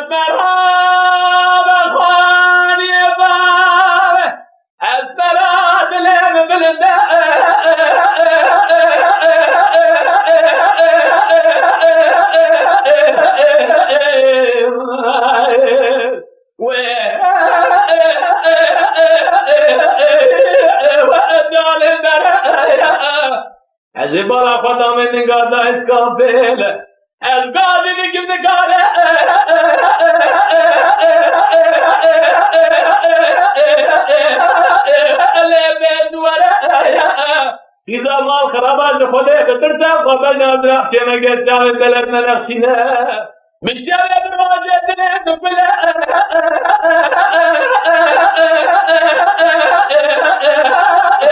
مرحبا خوانی باب از برات لب بلده از بالا خدا من نگاه دا اسکافل از گازی دیگه نگاره ایزا مال خراباش خوده بترسم خواه نادرخ چه مگه جاوه دلت نلخشینه مشتاق برواجه دلت بله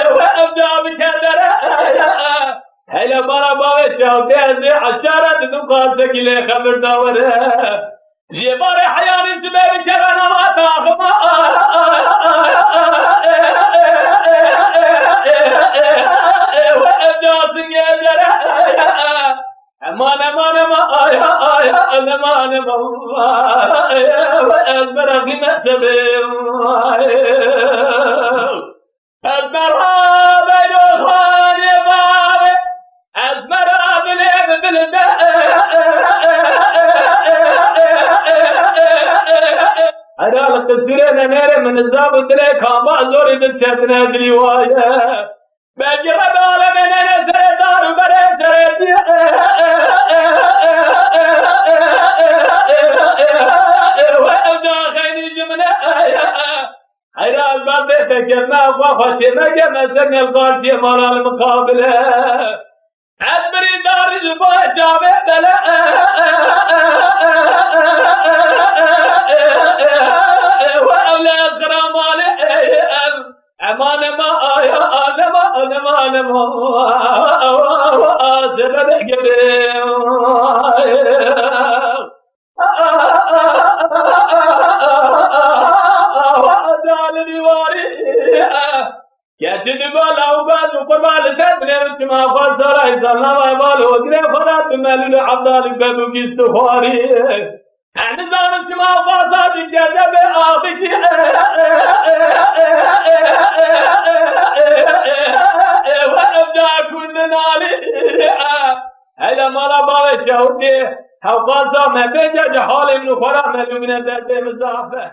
و ابدا بکردره هلا برا باوی شاوده ازی حشارت دو قاسه کلی خبر داوره جیبار حیانی سبیل کرن اما تاخما و ابدا سنگه جره امان امان امان آیا آیا امان امان و از برقی مسبه از مرحب ایوخانی بابه از مرحب لب بلده ارال قصوره نمیر من الزاب دلی کاما زوری دل چتنه دلیوايه بجرب عالم ننسر دارو بره سردی و ابدا خیلی جمله حیران بنده فکر ما خوشی مگه مثل القارشی مالا المقابله از بری داری زبای جامع بله و اولاد خراماله امان ما آیا امان ما آسر نگره کسی دیوال او باز و قربال سر بلیم چما خواه سارای سالنا و ایوال و گره خورات بملول عبدال بدو گیست و خواری انزان چما خواه سادی کرده به آبی کی و ابدا کنده نالی ایلا مالا باوی شهودی حوقات سا مبیجه جه حال امنو خورا ملو من درده مزافه